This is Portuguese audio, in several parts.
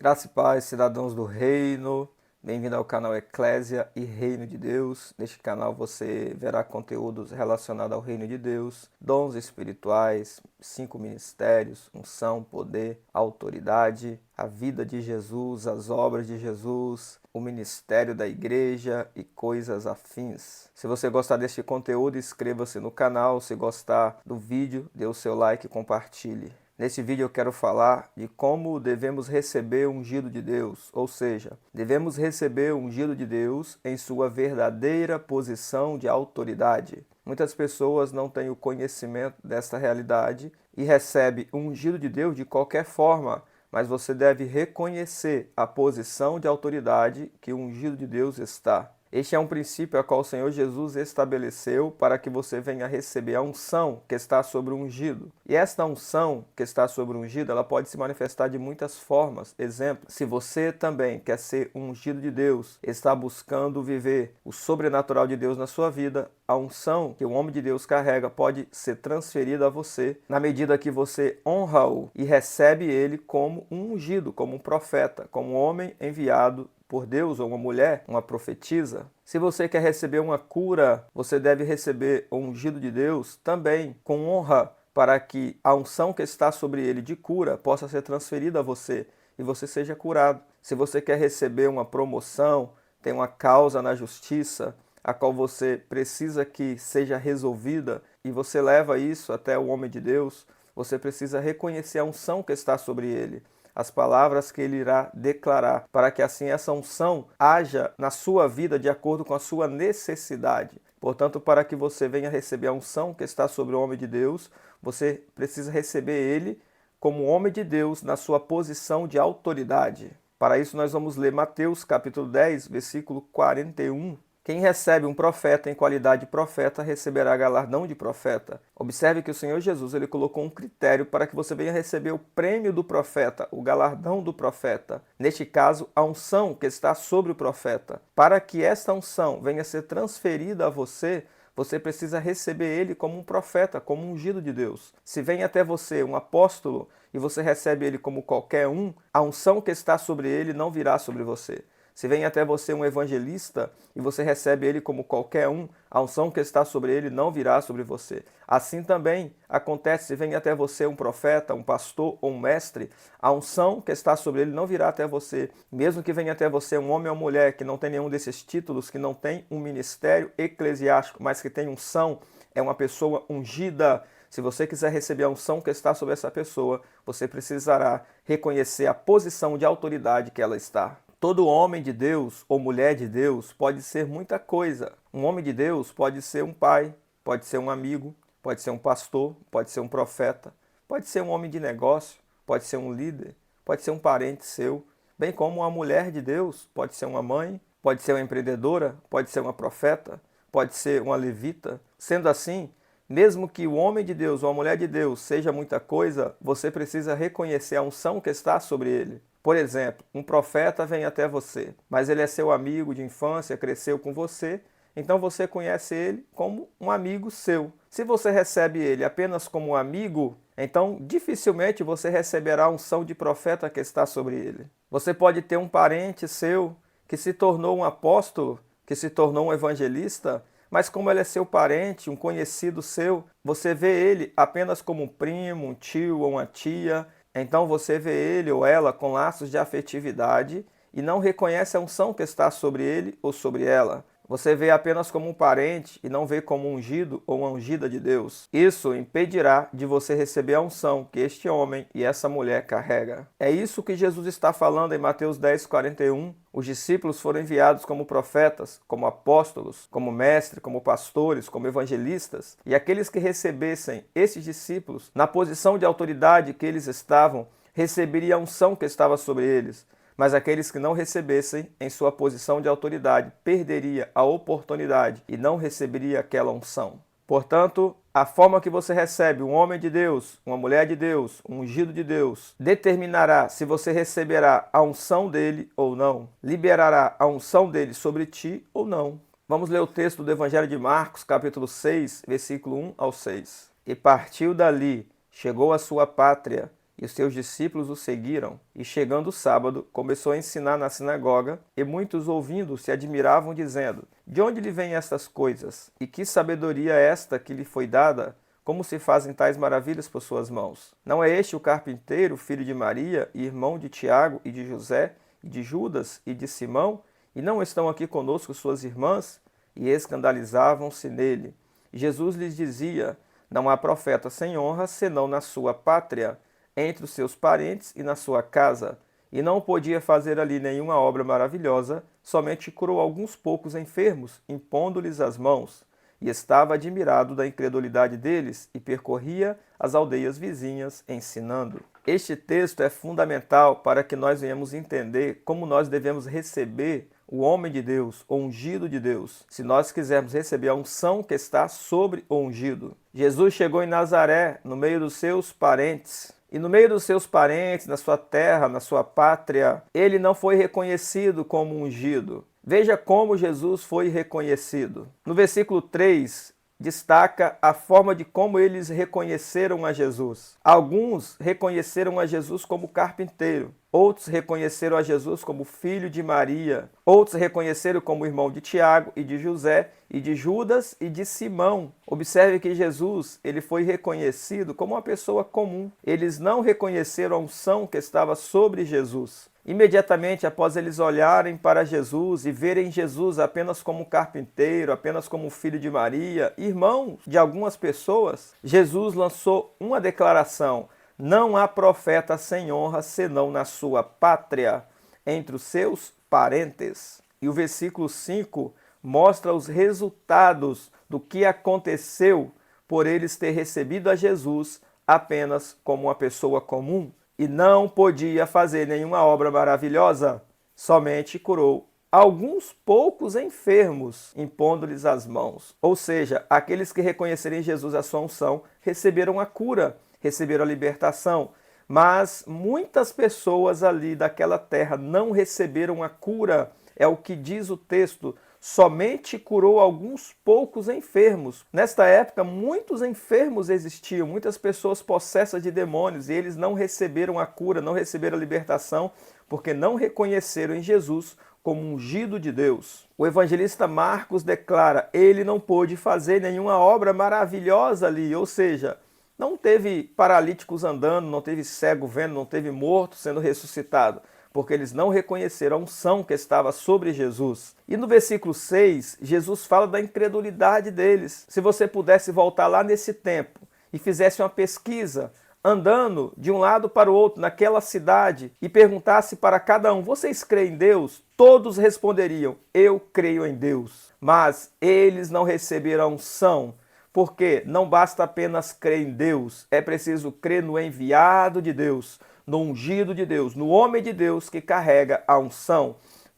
Graça e paz, cidadãos do reino. Bem-vindo ao canal Eclésia e Reino de Deus. Neste canal você verá conteúdos relacionados ao reino de Deus, dons espirituais, 5 ministérios, unção, poder, autoridade, a vida de Jesus, as obras de Jesus, o ministério da igreja e coisas afins. Se você gostar deste conteúdo, inscreva-se no canal. Se gostar do vídeo, dê o seu like e compartilhe. Nesse vídeo eu quero falar de como devemos receber o ungido de Deus, ou seja, devemos receber o ungido de Deus em sua verdadeira posição de autoridade. Muitas pessoas não têm o conhecimento desta realidade e recebem o ungido de Deus de qualquer forma, mas você deve reconhecer a posição de autoridade que o ungido de Deus está. Este é um princípio a qual o Senhor Jesus estabeleceu para que você venha receber a unção que está sobre o ungido. E esta unção que está sobre o ungido, ela pode se manifestar de muitas formas. Exemplo, se você também quer ser um ungido de Deus, está buscando viver o sobrenatural de Deus na sua vida, a unção que o homem de Deus carrega pode ser transferida a você na medida que você honra-o e recebe ele como um ungido, como um profeta, como um homem enviado por Deus, ou uma mulher, uma profetisa. Se você quer receber uma cura, você deve receber o ungido de Deus também com honra, para que a unção que está sobre ele de cura possa ser transferida a você e você seja curado. Se você quer receber uma promoção, tem uma causa na justiça, a qual você precisa que seja resolvida, e você leva isso até o homem de Deus, você precisa reconhecer a unção que está sobre ele, as palavras que ele irá declarar, para que assim essa unção haja na sua vida de acordo com a sua necessidade. Portanto, para que você venha receber a unção que está sobre o homem de Deus, você precisa receber ele como homem de Deus na sua posição de autoridade. Para isso nós vamos ler Mateus capítulo 10, versículo 41. Quem recebe um profeta em qualidade de profeta receberá galardão de profeta. Observe que o Senhor Jesus ele colocou um critério para que você venha receber o prêmio do profeta, o galardão do profeta. Neste caso, a unção que está sobre o profeta. Para que esta unção venha a ser transferida a você, você precisa receber ele como um profeta, como um ungido de Deus. Se vem até você um apóstolo e você recebe ele como qualquer um, a unção que está sobre ele não virá sobre você. Se vem até você um evangelista e você recebe ele como qualquer um, a unção que está sobre ele não virá sobre você. Assim também acontece se vem até você um profeta, um pastor ou um mestre, a unção que está sobre ele não virá até você. Mesmo que venha até você um homem ou mulher que não tem nenhum desses títulos, que não tem um ministério eclesiástico, mas que tem unção, é uma pessoa ungida. Se você quiser receber a unção que está sobre essa pessoa, você precisará reconhecer a posição de autoridade que ela está. Todo homem de Deus ou mulher de Deus pode ser muita coisa. Um homem de Deus pode ser um pai, pode ser um amigo, pode ser um pastor, pode ser um profeta, pode ser um homem de negócio, pode ser um líder, pode ser um parente seu, bem como uma mulher de Deus, pode ser uma mãe, pode ser uma empreendedora, pode ser uma profeta, pode ser uma levita. Sendo assim, mesmo que o homem de Deus ou a mulher de Deus seja muita coisa, você precisa reconhecer a unção que está sobre ele. Por exemplo, um profeta vem até você, mas ele é seu amigo de infância, cresceu com você, então você conhece ele como um amigo seu. Se você recebe ele apenas como um amigo, então dificilmente você receberá a unção de profeta que está sobre ele. Você pode ter um parente seu que se tornou um apóstolo, que se tornou um evangelista, mas como ele é seu parente, um conhecido seu, você vê ele apenas como um primo, um tio ou uma tia. Então você vê ele ou ela com laços de afetividade e não reconhece a unção que está sobre ele ou sobre ela. Você vê apenas como um parente e não vê como um ungido ou uma ungida de Deus. Isso impedirá de você receber a unção que este homem e essa mulher carrega. É isso que Jesus está falando em Mateus 10, 41. Os discípulos foram enviados como profetas, como apóstolos, como mestres, como pastores, como evangelistas. E aqueles que recebessem esses discípulos, na posição de autoridade que eles estavam, receberiam a unção que estava sobre eles. Mas aqueles que não recebessem em sua posição de autoridade perderia a oportunidade e não receberia aquela unção. Portanto, a forma que você recebe um homem de Deus, uma mulher de Deus, um ungido de Deus, determinará se você receberá a unção dele ou não, liberará a unção dele sobre ti ou não. Vamos ler o texto do Evangelho de Marcos, capítulo 6, versículo 1 ao 6. E partiu dali, chegou à sua pátria, E os seus discípulos o seguiram. E chegando o sábado, começou a ensinar na sinagoga, e muitos ouvindo se admiravam, dizendo: De onde lhe vêm estas coisas? E que sabedoria é esta que lhe foi dada? Como se fazem tais maravilhas por suas mãos? Não é este o carpinteiro, filho de Maria, e irmão de Tiago e de José, e de Judas e de Simão? E não estão aqui conosco suas irmãs? E escandalizavam-se nele. E Jesus lhes dizia: Não há profeta sem honra, senão na sua pátria, entre os seus parentes e na sua casa. E não podia fazer ali nenhuma obra maravilhosa, somente curou alguns poucos enfermos, impondo-lhes as mãos. E estava admirado da incredulidade deles e percorria as aldeias vizinhas ensinando. Este texto é fundamental para que nós venhamos entender como nós devemos receber o homem de Deus, o ungido de Deus, se nós quisermos receber a unção que está sobre o ungido. Jesus chegou em Nazaré, no meio dos seus parentes. E no meio dos seus parentes, na sua terra, na sua pátria, ele não foi reconhecido como ungido. Veja como Jesus foi reconhecido. No versículo 3, destaca a forma de como eles reconheceram a Jesus. Alguns reconheceram a Jesus como carpinteiro, outros reconheceram a Jesus como filho de Maria, outros reconheceram como irmão de Tiago e de José e de Judas e de Simão. Observe que Jesus, ele foi reconhecido como uma pessoa comum. Eles não reconheceram a unção que estava sobre Jesus. Imediatamente após eles olharem para Jesus e verem Jesus apenas como carpinteiro, apenas como filho de Maria, irmão de algumas pessoas, Jesus lançou uma declaração: não há profeta sem honra senão na sua pátria, entre os seus parentes. E o versículo 5 mostra os resultados do que aconteceu por eles ter recebido a Jesus apenas como uma pessoa comum. E não podia fazer nenhuma obra maravilhosa, somente curou alguns poucos enfermos, impondo-lhes as mãos. Ou seja, aqueles que reconhecerem em Jesus a sua unção, receberam a cura, receberam a libertação. Mas muitas pessoas ali daquela terra não receberam a cura, é o que diz o texto. Somente curou alguns poucos enfermos. Nesta época, muitos enfermos existiam, muitas pessoas possessas de demônios, e eles não receberam a cura, não receberam a libertação, porque não reconheceram em Jesus como ungido de Deus. O evangelista Marcos declara: ele não pôde fazer nenhuma obra maravilhosa ali, ou seja, não teve paralíticos andando, não teve cego vendo, não teve morto sendo ressuscitado, porque eles não reconheceram a unção que estava sobre Jesus. E no versículo 6, Jesus fala da incredulidade deles. Se você pudesse voltar lá nesse tempo e fizesse uma pesquisa, andando de um lado para o outro naquela cidade, e perguntasse para cada um: vocês creem em Deus? Todos responderiam: eu creio em Deus. Mas eles não receberam a unção, porque não basta apenas crer em Deus, é preciso crer no enviado de Deus, no ungido de Deus, no homem de Deus que carrega a unção.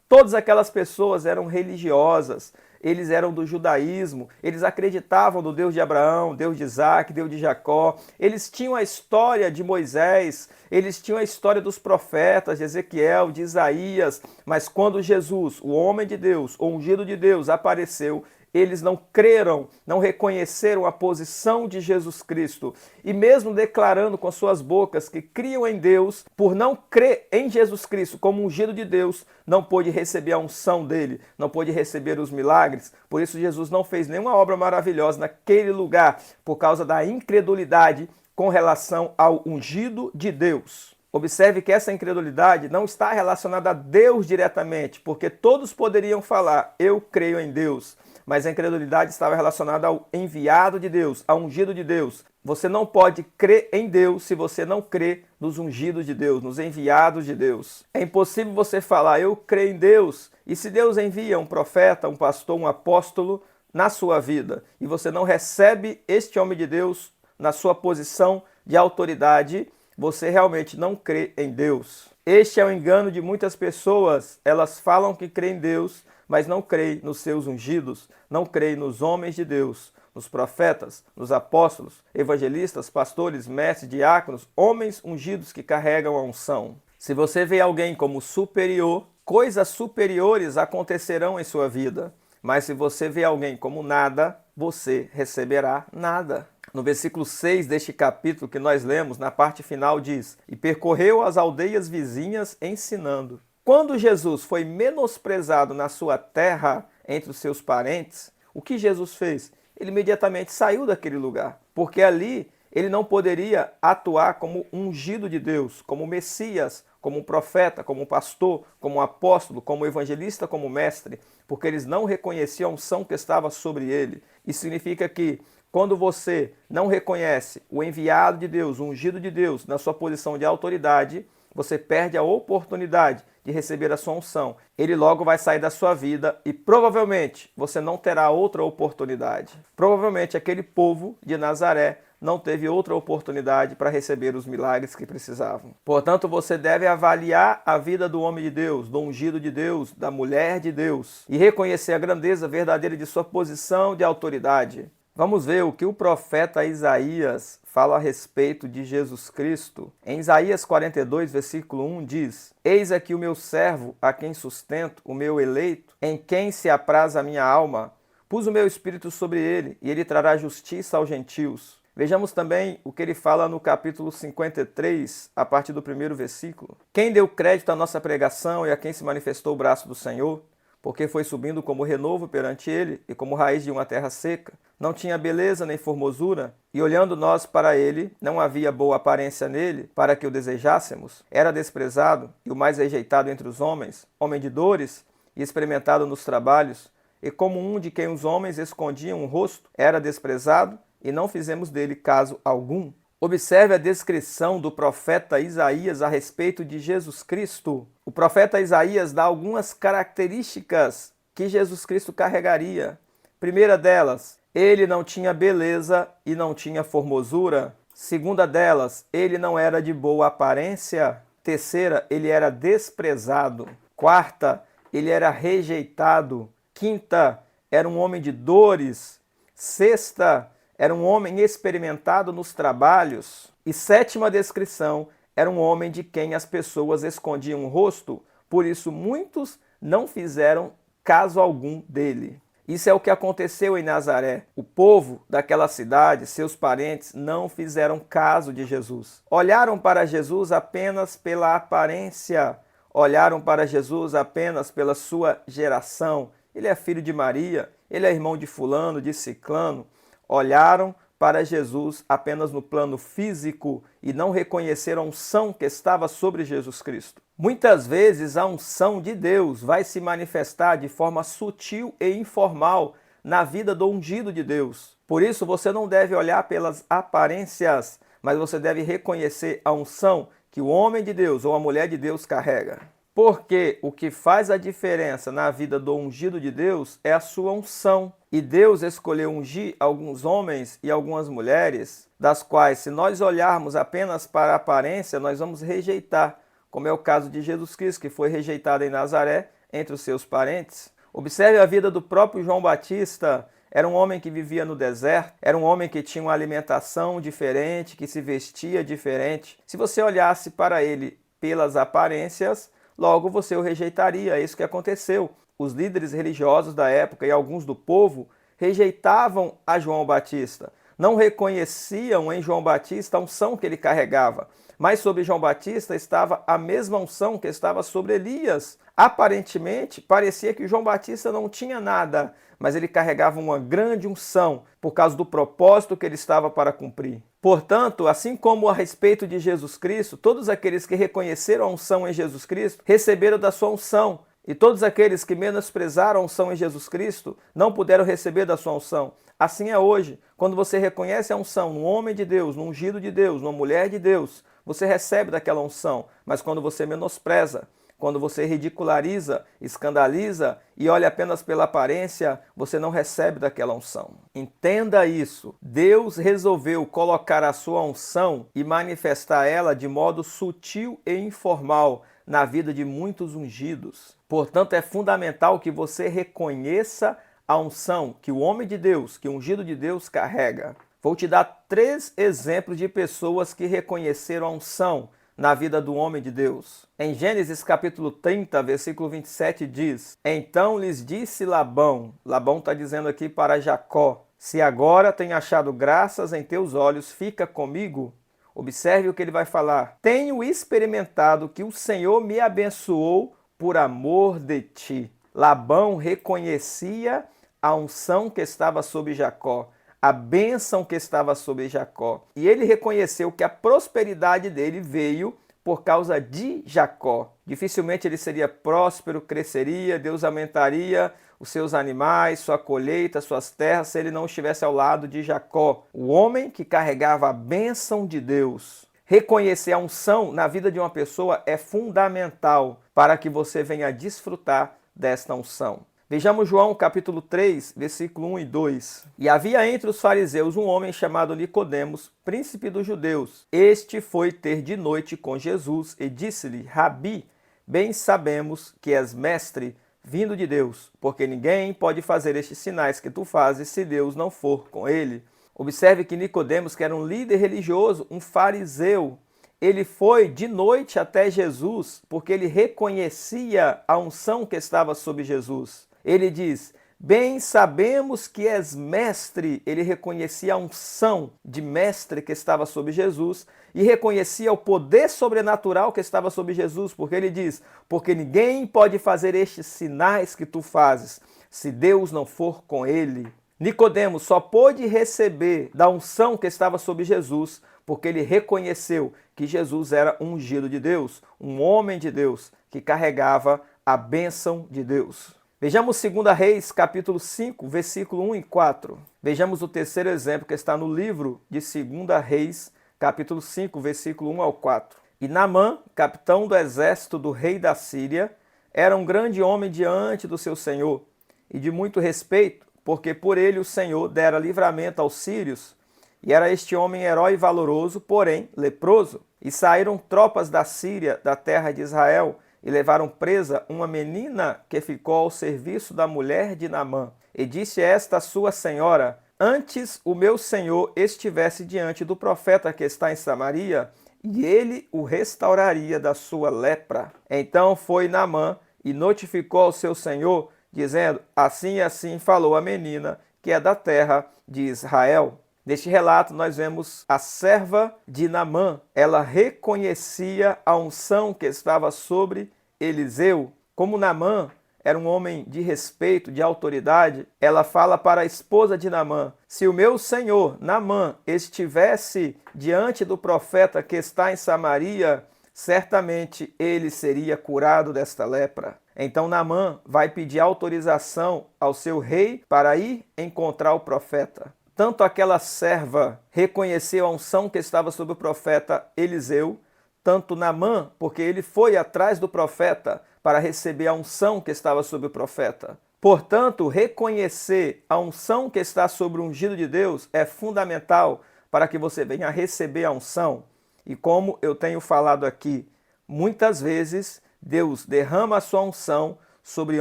Todas aquelas pessoas eram religiosas, eles eram do judaísmo, eles acreditavam no Deus de Abraão, Deus de Isaac, Deus de Jacó, eles tinham a história de Moisés, eles tinham a história dos profetas, de Ezequiel, de Isaías, mas quando Jesus, o homem de Deus, o ungido de Deus, apareceu, eles não creram, não reconheceram a posição de Jesus Cristo. E mesmo declarando com suas bocas que criam em Deus, por não crer em Jesus Cristo como ungido de Deus, não pôde receber a unção dele, não pôde receber os milagres. Por isso Jesus não fez nenhuma obra maravilhosa naquele lugar, por causa da incredulidade com relação ao ungido de Deus. Observe que essa incredulidade não está relacionada a Deus diretamente, porque todos poderiam falar: eu creio em Deus. Mas a incredulidade estava relacionada ao enviado de Deus, ao ungido de Deus. Você não pode crer em Deus se você não crê nos ungidos de Deus, nos enviados de Deus. É impossível você falar: eu creio em Deus, e se Deus envia um profeta, um pastor, um apóstolo na sua vida, e você não recebe este homem de Deus na sua posição de autoridade, você realmente não crê em Deus. Este é o engano de muitas pessoas. Elas falam que creem em Deus, mas não creem nos seus ungidos, não creem nos homens de Deus, nos profetas, nos apóstolos, evangelistas, pastores, mestres, diáconos, homens ungidos que carregam a unção. Se você vê alguém como superior, coisas superiores acontecerão em sua vida. Mas se você vê alguém como nada, você receberá nada. No versículo 6 deste capítulo que nós lemos, na parte final diz: "E percorreu as aldeias vizinhas ensinando." Quando Jesus foi menosprezado na sua terra entre os seus parentes, o que Jesus fez? Ele imediatamente saiu daquele lugar, porque ali ele não poderia atuar como ungido de Deus, como Messias, como um profeta, como um pastor, como um apóstolo, como um evangelista, como mestre, porque eles não reconheciam a unção que estava sobre ele. Isso significa que quando você não reconhece o enviado de Deus, o ungido de Deus, na sua posição de autoridade, você perde a oportunidade de receber a sua unção. Ele logo vai sair da sua vida e provavelmente você não terá outra oportunidade. Provavelmente aquele povo de Nazaré não teve outra oportunidade para receber os milagres que precisavam. Portanto, você deve avaliar a vida do homem de Deus, do ungido de Deus, da mulher de Deus e reconhecer a grandeza verdadeira de sua posição de autoridade. Vamos ver o que o profeta Isaías fala a respeito de Jesus Cristo. Em Isaías 42, versículo 1 diz: "Eis aqui o meu servo, a quem sustento, o meu eleito, em quem se apraz a minha alma. Pus o meu espírito sobre ele, e ele trará justiça aos gentios." Vejamos também o que ele fala no capítulo 53, a partir do primeiro versículo. "Quem deu crédito à nossa pregação e a quem se manifestou o braço do Senhor? Porque foi subindo como renovo perante ele e como raiz de uma terra seca. Não tinha beleza nem formosura, e olhando nós para ele, não havia boa aparência nele, para que o desejássemos. Era desprezado e o mais rejeitado entre os homens, homem de dores e experimentado nos trabalhos, e como um de quem os homens escondiam o rosto, era desprezado, e não fizemos dele caso algum." Observe a descrição do profeta Isaías a respeito de Jesus Cristo. O profeta Isaías dá algumas características que Jesus Cristo carregaria. Primeira delas, ele não tinha beleza e não tinha formosura. Segunda delas, ele não era de boa aparência. Terceira, ele era desprezado. Quarta, ele era rejeitado. Quinta, era um homem de dores. Sexta, era um homem experimentado nos trabalhos. E sétima descrição, era um homem de quem as pessoas escondiam o rosto, por isso muitos não fizeram caso algum dele. Isso é o que aconteceu em Nazaré. O povo daquela cidade, seus parentes, não fizeram caso de Jesus. Olharam para Jesus apenas pela aparência, olharam para Jesus apenas pela sua geração. Ele é filho de Maria, ele é irmão de fulano, de ciclano. Olharam para Jesus apenas no plano físico e não reconheceram a unção que estava sobre Jesus Cristo. Muitas vezes a unção de Deus vai se manifestar de forma sutil e informal na vida do ungido de Deus. Por isso você não deve olhar pelas aparências, mas você deve reconhecer a unção que o homem de Deus ou a mulher de Deus carrega. Porque o que faz a diferença na vida do ungido de Deus é a sua unção. E Deus escolheu ungir alguns homens e algumas mulheres, das quais, se nós olharmos apenas para a aparência, nós vamos rejeitar, como é o caso de Jesus Cristo, que foi rejeitado em Nazaré entre os seus parentes. Observe a vida do próprio João Batista. Era um homem que vivia no deserto, era um homem que tinha uma alimentação diferente, que se vestia diferente. Se você olhasse para ele pelas aparências, logo você o rejeitaria. É isso que aconteceu. Os líderes religiosos da época e alguns do povo rejeitavam a João Batista. Não reconheciam em João Batista a unção que ele carregava. Mas sobre João Batista estava a mesma unção que estava sobre Elias. Aparentemente, parecia que João Batista não tinha nada, mas ele carregava uma grande unção por causa do propósito que ele estava para cumprir. Portanto, assim como a respeito de Jesus Cristo, todos aqueles que reconheceram a unção em Jesus Cristo receberam da sua unção. E todos aqueles que menosprezaram a unção em Jesus Cristo não puderam receber da sua unção. Assim é hoje. Quando você reconhece a unção num homem de Deus, num ungido de Deus, numa mulher de Deus, você recebe daquela unção. Mas quando você menospreza, quando você ridiculariza, escandaliza e olha apenas pela aparência, você não recebe daquela unção. Entenda isso. Deus resolveu colocar a sua unção e manifestar ela de modo sutil e informal na vida de muitos ungidos. Portanto, é fundamental que você reconheça a unção que o homem de Deus, que o ungido de Deus carrega. Vou te dar 3 exemplos de pessoas que reconheceram a unção na vida do homem de Deus. Em Gênesis capítulo 30, versículo 27 diz: "Então lhes disse Labão", Labão está dizendo aqui para Jacó, Se agora tenho achado graças em teus olhos, fica comigo. Observe o que ele vai falar. Tenho experimentado que o Senhor me abençoou por amor de ti. Labão reconhecia a unção que estava sobre Jacó, a bênção que estava sobre Jacó. E ele reconheceu que a prosperidade dele veio por causa de Jacó. Dificilmente ele seria próspero, cresceria, Deus aumentaria os seus animais, sua colheita, suas terras, se ele não estivesse ao lado de Jacó, o homem que carregava a bênção de Deus. Reconhecer a unção na vida de uma pessoa é fundamental para que você venha desfrutar desta unção. Vejamos João capítulo 3, versículo 1 e 2. E havia entre os fariseus um homem chamado Nicodemos, príncipe dos judeus. Este foi ter de noite com Jesus e disse-lhe: Rabi, bem sabemos que és mestre, vindo de Deus, porque ninguém pode fazer estes sinais que tu fazes se Deus não for com ele. Observe que Nicodemos, que era um líder religioso, um fariseu, ele foi de noite até Jesus, porque ele reconhecia a unção que estava sobre Jesus. Ele diz: bem sabemos que és mestre. Ele reconhecia a unção de mestre que estava sobre Jesus e reconhecia o poder sobrenatural que estava sobre Jesus, porque ele diz: porque ninguém pode fazer estes sinais que tu fazes, se Deus não for com ele. Nicodemos só pôde receber da unção que estava sobre Jesus, porque ele reconheceu que Jesus era um ungido de Deus, um homem de Deus, que carregava a bênção de Deus. Vejamos 2 Reis, capítulo 5, versículo 1 e 4. Vejamos o terceiro exemplo que está no livro de 2 Reis, capítulo 5, versículo 1 ao 4. E Naamã, capitão do exército do rei da Síria, era um grande homem diante do seu senhor, e de muito respeito, porque por ele o Senhor dera livramento aos sírios, e era este homem herói e valoroso, porém leproso. E saíram tropas da Síria, da terra de Israel, e levaram presa uma menina que ficou ao serviço da mulher de Naamã. E disse esta sua senhora: antes o meu senhor estivesse diante do profeta que está em Samaria, e ele o restauraria da sua lepra. Então foi Naamã e notificou ao seu senhor, dizendo: assim e assim falou a menina, que é da terra de Israel. Neste relato nós vemos a serva de Naamã. Ela reconhecia a unção que estava sobre Eliseu. Como Naamã era um homem de respeito, de autoridade, ela fala para a esposa de Naamã: se o meu senhor Naamã estivesse diante do profeta que está em Samaria, certamente ele seria curado desta lepra. Então Naamã vai pedir autorização ao seu rei para ir encontrar o profeta. Tanto aquela serva reconheceu a unção que estava sobre o profeta Eliseu, tanto Naamã, porque ele foi atrás do profeta para receber a unção que estava sobre o profeta. Portanto, reconhecer a unção que está sobre o ungido de Deus é fundamental para que você venha receber a unção. E como eu tenho falado aqui, muitas vezes Deus derrama a sua unção sobre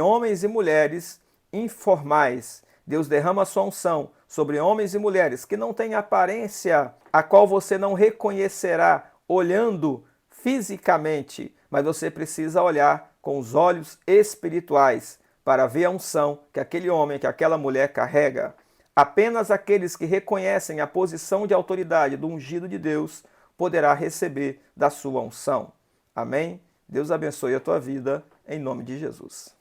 homens e mulheres informais. Deus derrama a sua unção sobre homens e mulheres que não têm aparência, a qual você não reconhecerá olhando fisicamente, mas você precisa olhar com os olhos espirituais para ver a unção que aquele homem, que aquela mulher carrega. Apenas aqueles que reconhecem a posição de autoridade do ungido de Deus poderá receber da sua unção. Amém? Deus abençoe a tua vida, em nome de Jesus.